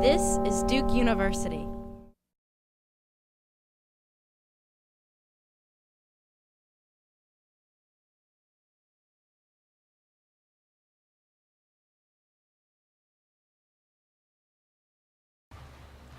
This is Duke University. I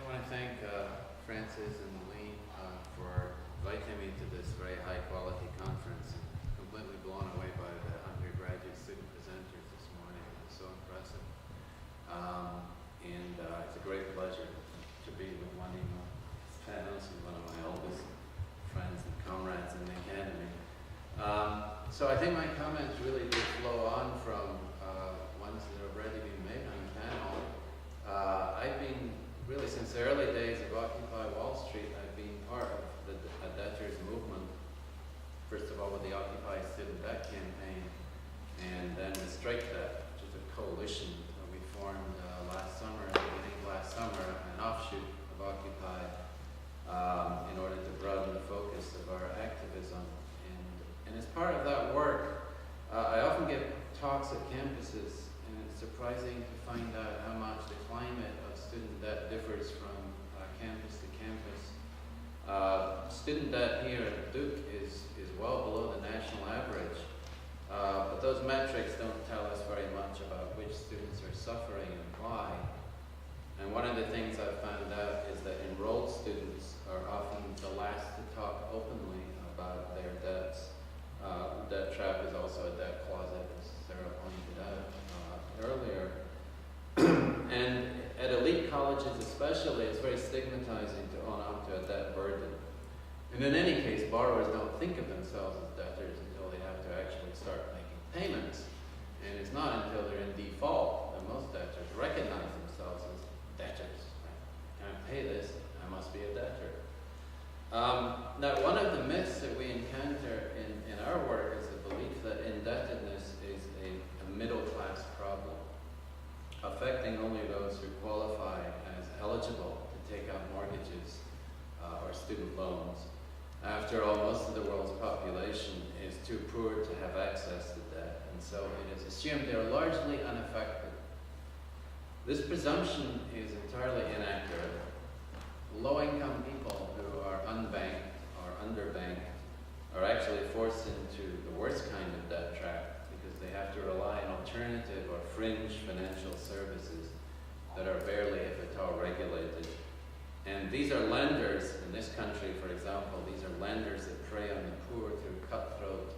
want to thank Francis and Lee for inviting me to this very high-quality conference. I'm completely blown away by the undergraduate student presenters this morning. It was so impressive. It's a great pleasure to be with Juanito Panos, who's one of my oldest friends and comrades in the academy. So I think my comments really do flow on from ones that have already been made on the panel. I've been really, since the early days of Occupy Wall Street, I've been part of the debtors movement. First of all, with the Occupy Student Debt campaign, and then the Strike Debt, which is a coalition that we formed last summer, at the beginning of last summer, an offshoot of Occupy, in order to broaden the focus of our activism. And as part of that work, I often give talks at campuses, and it's surprising to find out how much the climate of student debt differs from campus to campus. Student debt here at Duke is well below the national average, but those metrics don't tell us very much about which students are suffering and why. And one of the things I've found out is that enrolled students are often the last to talk openly about their debts. Debt trap is also a debt closet, as Sarah pointed out earlier. And at elite colleges especially, it's very stigmatizing to own up to a debt burden. And in any case, borrowers don't think of themselves as debtors until they have to actually start making payments. And it's not until they're in default that most debtors recognize themselves as debtors. I can't pay this, I must be a debtor. Now, one of the myths that we encounter in our work is the belief that indebtedness is a middle-class problem, affecting only those who qualify as eligible to take out mortgages or student loans. After all, most of the world's population is too poor to have access to debt, and so it is assumed they are largely unaffected. This presumption is entirely inaccurate. Low-income people who are unbanked or underbanked are actually forced into the worst kind of debt trap because they have to rely on alternative or fringe financial services that are barely, if at all, regulated. And these are lenders, in this country, for example, these are lenders that prey on the poor through cutthroat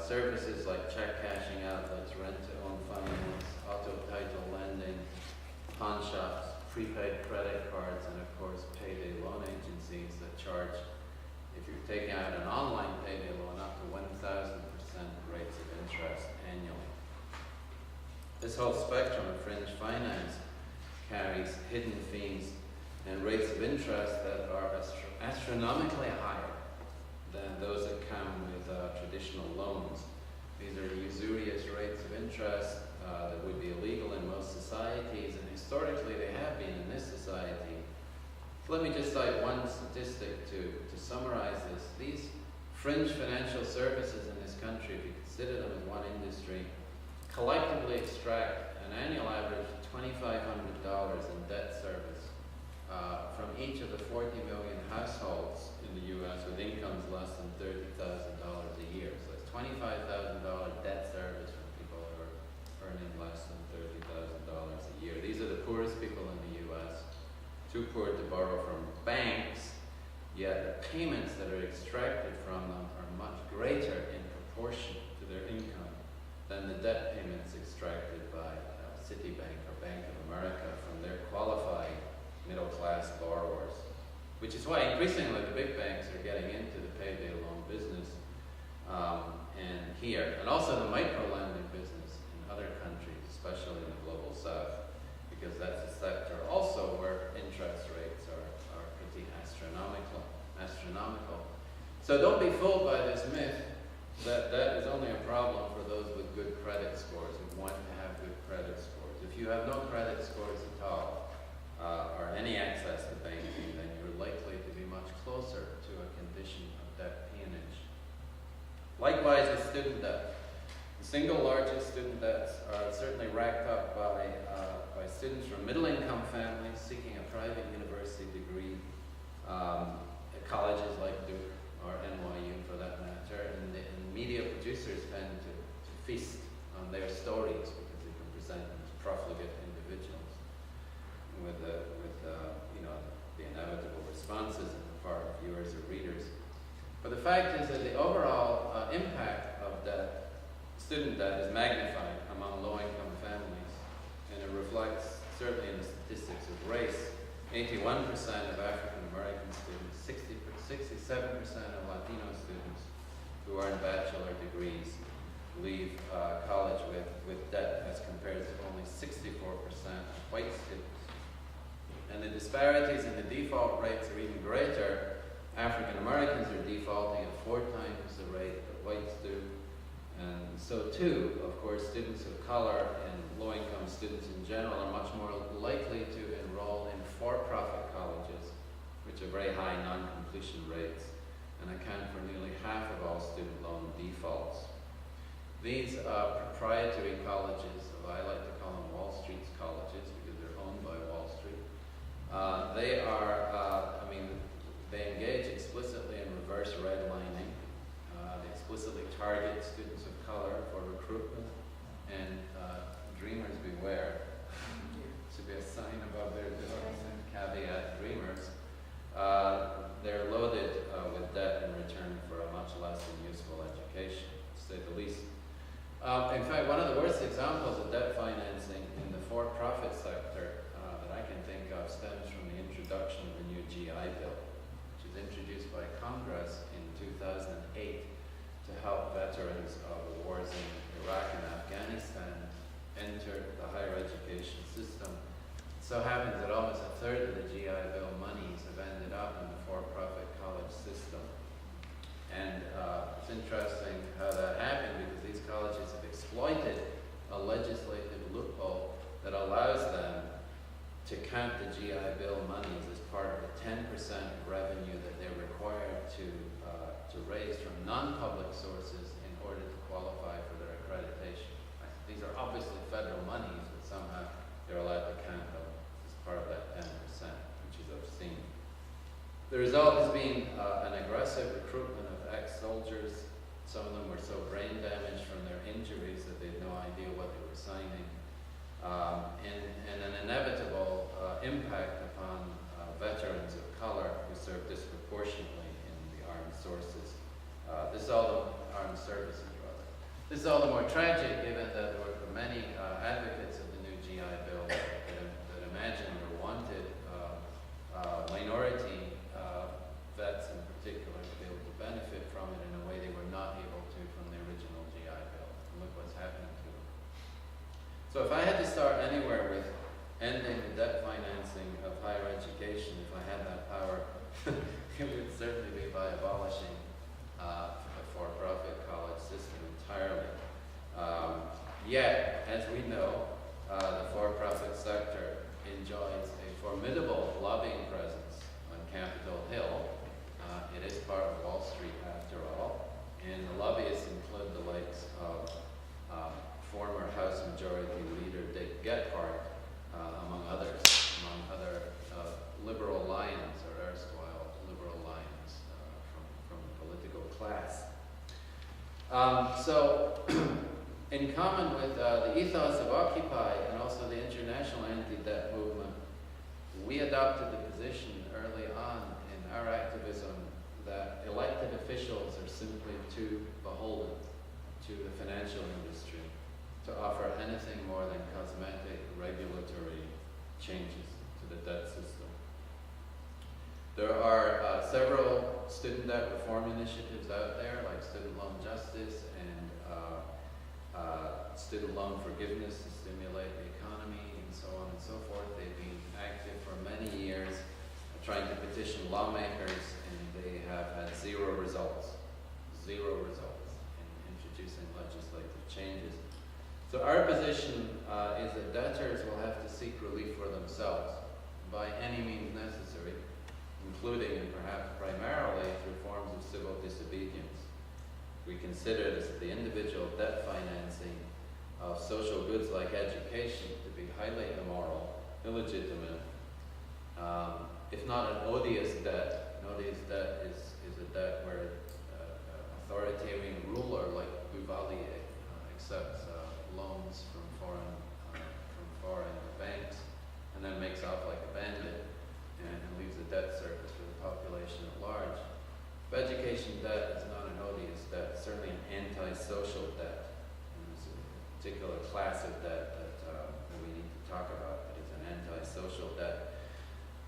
services like check cashing outlets, rent-to-own finance, auto title lending, pawn shops, prepaid credit cards, and of course payday loan agencies that charge, if you're taking out an online payday loan, up to 1,000% rates of interest annually. This whole spectrum of fringe finance carries hidden fees and rates of interest that are astronomically higher than those that come with traditional loans. These are usurious rates of interest that would be illegal in most societies, and historically they have been in this society. So let me just cite one statistic to summarize this. These fringe financial services in this country, if you consider them as one industry, collectively extract an annual average of $2,500 in debt service from each of the 40 million households in the U.S. with incomes less than $30,000 a year. So it's $25,000 debt service from people who are earning less than $30,000 a year. These are the poorest people in the U.S., too poor to borrow from banks, yet the payments that are extracted from them are much greater in proportion to their income than the debt payments extracted by Citibank or Bank of America from their qualified middle-class borrowers, which is why increasingly the big banks are getting into the payday loan business and also the micro-lending business in other countries, especially in the global south, because that's a sector also where interest rates are pretty astronomical. So don't be fooled by this myth that that is only a problem for those with good credit scores, who want to have good credit scores. If you have no credit scores at all, or any access to banking, then you're likely to be much closer to a condition of debt peonage. Likewise with student debt. The single largest student debts are certainly racked up by by students from middle-income families seeking a private university degree at colleges like Duke or NYU for that matter, and media producers tend to feast on their stories because they can present them as profligate individuals with you know, the inevitable responses on the part of viewers or readers. But the fact is that the overall impact of that student debt is magnified among low-income families, and it reflects certainly in the statistics of race. 81% of African American students, 67% of Latino students who earn bachelor degrees leave college with debt, as compared to only 64% of white students. And the disparities in the default rates are even greater. African Americans are defaulting at 4 times the rate that whites do. And so too, of course, students of color and low-income students in general are much more likely to enroll in for-profit colleges, which have very high non-completion rates and account for nearly half of all student loan defaults. These proprietary colleges, I like to call them Wall Street colleges because they're owned by Wall Street, they are, they engage explicitly in reverse redlining. They explicitly target students of color for recruitment, and dreamers beware. Should be a sign above their doors and caveat dreamers. They're loaded with debt in return for a much less than useful education, to say the least. In fact, one of the worst examples of debt financing in the for-profit sector that I can think of stems from the introduction of the new GI Bill, which was introduced by Congress in 2008 to help veterans of the wars in Iraq and Afghanistan enter the higher education system. It so happens that almost a third of the GI Bill monies have ended up in the for-profit college system. And it's interesting how that happened, because these colleges have exploited a legislative loophole that allows them to count the GI Bill monies as part of the 10% revenue that they're required to raise from non-public sources in order to qualify for their accreditation. Right? These are obviously federal monies, but somehow they're allowed to count them as part of that 10%, which is obscene. The result has been an aggressive recruitment of ex-soldiers. Some of them were so brain damaged from their injuries that they had no idea what they were signing. And an inevitable impact upon veterans of color who serve disproportionately in the armed sources. This is all the armed services, rather. This is all the more tragic, given that there were many advocates of the new GI Bill that imagined or wanted minority vets in particular to be able to benefit from it in a way they were not able to from the original GI Bill. And look what's happening to them. So if I had to start anywhere with ending the debt financing of higher education, if I had that power, it would certainly be by abolishing the for-profit college system entirely. Yet, as we know, the for-profit sector enjoys a formidable lobbying presence on Capitol Hill. It is part of Wall Street after all, and the lobbyists include the likes of former House Majority Leader Dept, among other liberal lions, or erstwhile liberal lions from the political class. So, in common with the ethos of Occupy and also the international anti-debt movement, we adopted the position early on in our activism that elected officials are simply too beholden to the financial industry to offer anything more than cosmetic regulatory changes to the debt system. There are several student debt reform initiatives out there, like student loan justice and student loan forgiveness to stimulate the economy, and so on and so forth. They've been active for many years, trying to petition lawmakers, and they have had zero results in introducing legislative changes. So our position is that debtors will have to seek relief for themselves by any means necessary, including and perhaps primarily through forms of civil disobedience. We consider this the individual debt financing of social goods like education to be highly immoral, illegitimate, if not an odious debt. An odious debt is a debt where authoritarian ruler like Duvalier accepts loans from foreign banks and then makes off like a bandit and leaves a debt service for the population at large. But education debt is not an odious debt, it's certainly an antisocial debt. And there's a particular class of debt that we need to talk about, but it's an antisocial debt.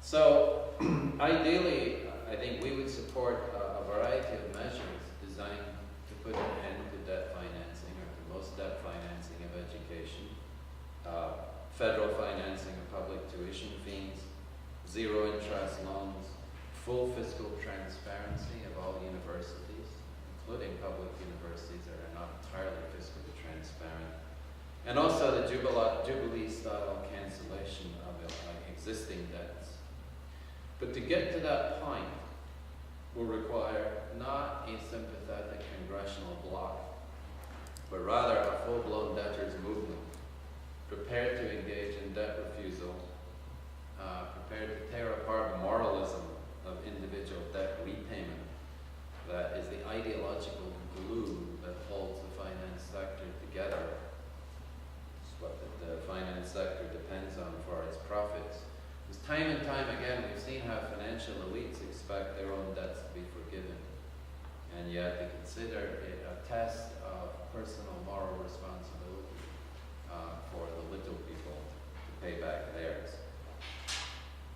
So ideally, I think we would support a variety of measures designed to put an end to debt financing, or to most debt financing of education, federal financing of public tuition fees, zero interest loans, full fiscal transparency of all universities, including public universities that are not entirely fiscally transparent, and also the Jubilee-style cancellation of existing debts. But to get to that point will require not a sympathetic congressional bloc, but rather a full-blown debtors movement, prepared to engage in debt refusal, prepared to tear apart the moralism of individual debt repayment that is the ideological glue that holds the finance sector together. It's what the finance sector depends on for its profits. Because time and time again, we've seen how financial elites expect their own debts to be forgiven, and yet they consider it a test of personal moral responsibility for the little people to pay back theirs.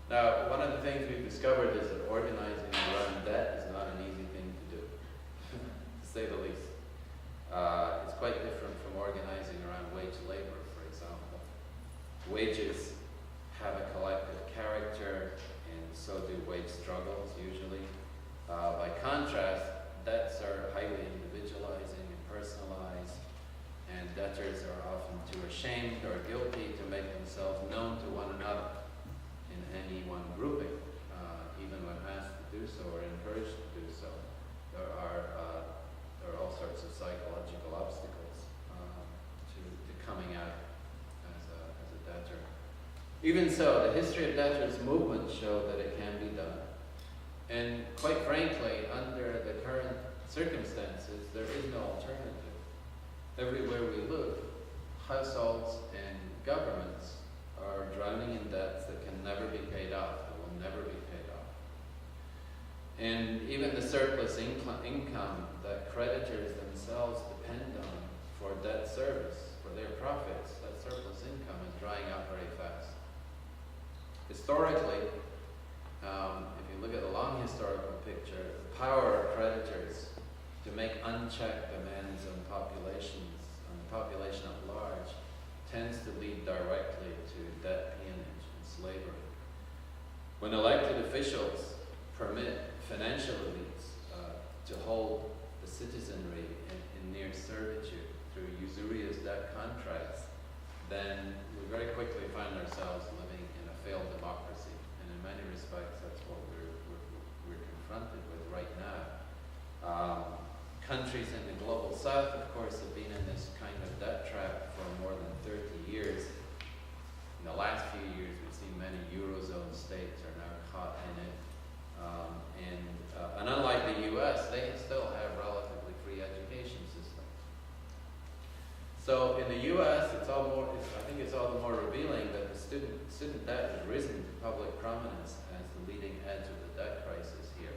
Now, one of the things we've discovered is that organizing around debt is not an easy thing to do, to say the least. It's quite different from organizing around wage labor, for example. Wages have a collective character, and so do wage struggles usually. By contrast, debts are highly individualizing and personalized, and debtors are often too ashamed or guilty to make themselves known to one another in any one grouping, even when asked to do so or encouraged to do so. There are all sorts of psychological obstacles to coming out as a debtor. Even so, the history of debtors movements show that it can be done. And quite frankly, under the current circumstances, there is no alternative. Everywhere we look, households and governments are drowning in debts that can never be paid off, that will never be paid off. And even the surplus income that creditors themselves depend on for debt service, for their profits, that surplus income is drying up very fast. Historically, if you look at the long historical picture, the power of creditors to make unchecked demands on the population at large, tends to lead directly to debt peonage and slavery. When elected officials permit financial elites to hold the citizenry in near servitude through usurious debt contracts, then we very quickly find ourselves living in a failed democracy. And in many respects, that's what we're confronted with right now. Countries in the global south, of course, have been in this kind of debt trap for more than 30 years. In the last few years, we've seen many Eurozone states are now caught in it. And unlike the US, they still have relatively free education systems. So in the US, I think it's all the more revealing that the student debt has risen to public prominence as the leading edge of the debt crisis here.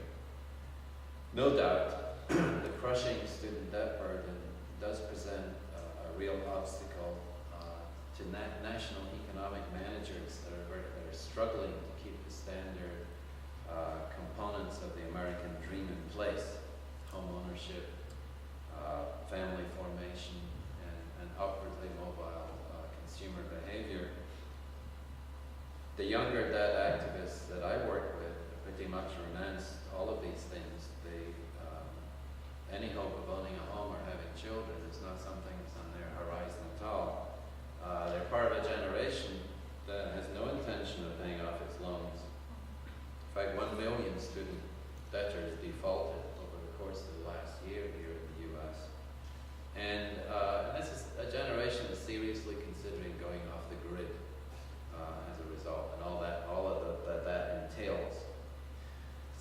No doubt, the crushing student debt burden does present a real obstacle to national economic managers that are struggling to keep the standard components of the American dream in place: home ownership, family formation, and upwardly mobile consumer behavior. The younger debt activists that I work with pretty much renounced all of these things. Any hope of owning a home or having children is not something that's on their horizon at all. They're part of a generation that has no intention of paying off its loans. In fact, 1 million student debtors defaulted over the course of the last year here in the US. And this is a generation that's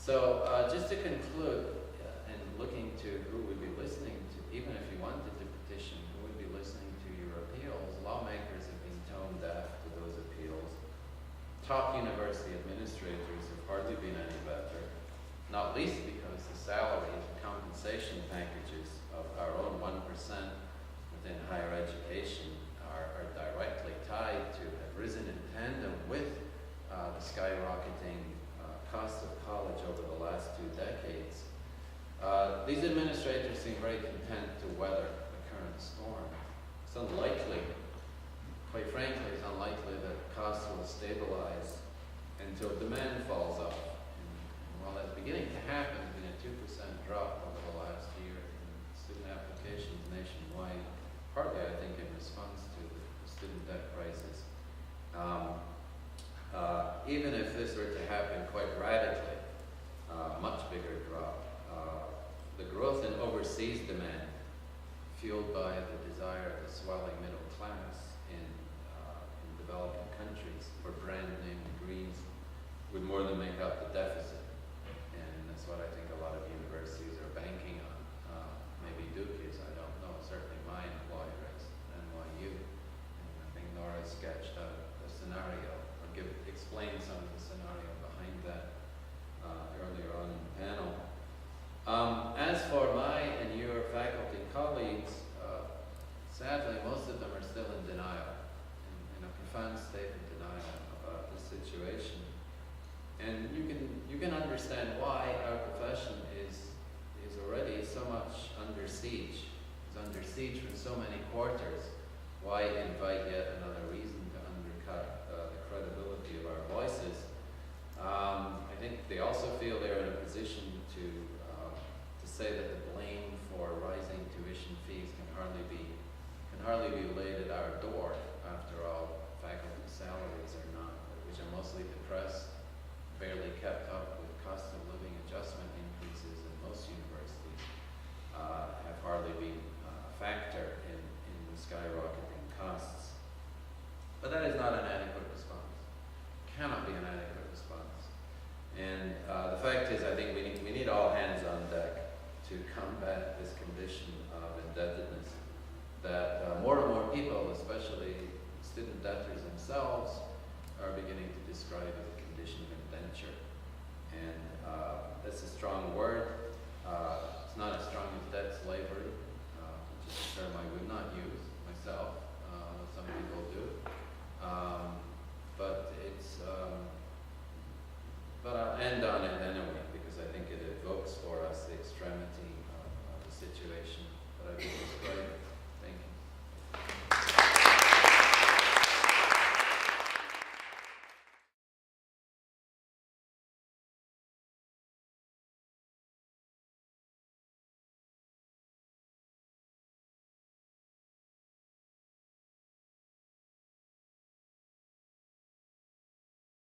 So just to conclude, and looking to who would be listening to, even if you wanted to petition, who would be listening to your appeals, lawmakers have been tone deaf to those appeals. Top university administrators have hardly been any better, not least because the salaries and compensation packages of our own 1% within higher education are directly tied to, have risen in tandem with the skyrocketing cost of college over the last 2 decades. These administrators seem very content to weather the current storm. It's unlikely, quite frankly, it's unlikely that costs will stabilize until demand falls off. And while that's beginning to happen, there's been a 2% drop over the last year in student applications nationwide, partly I think in response to the student debt crisis. Even if this were to happen quite radically, much bigger drop, the growth in overseas demand, fueled by the desire of the swelling middle class in developing countries for brand name degrees, would more than make up the deficit. And that's what I think a lot of universities are banking on. Maybe Duke is, I don't know, certainly my employer is, NYU. And I think Nora sketched out a scenario, or explained some of the scenario behind that earlier on in the panel. As for my and your faculty colleagues, sadly most of them are still in denial, in a profound state of denial about the situation. And you can understand why our profession is already so much under siege. It's under siege for so many quarters. Why invite yet another reason to undercut the credibility of our voices? I think they also feel they're in a position to say that the blame for rising tuition fees can hardly be laid at our door. After all, faculty salaries are not, which are mostly depressed, barely kept up with cost of living adjustment increases in most universities, have hardly been a factor in the skyrocketing costs. But that is not an adequate response. Cannot be an adequate response. And the fact is, I think we need all hands on deck to combat this condition of indebtedness that more and more people, especially student debtors themselves, are beginning to describe as a condition of indenture. And that's a strong word. It's not as strong as debt slavery, which is a term I would not use myself, though some people do.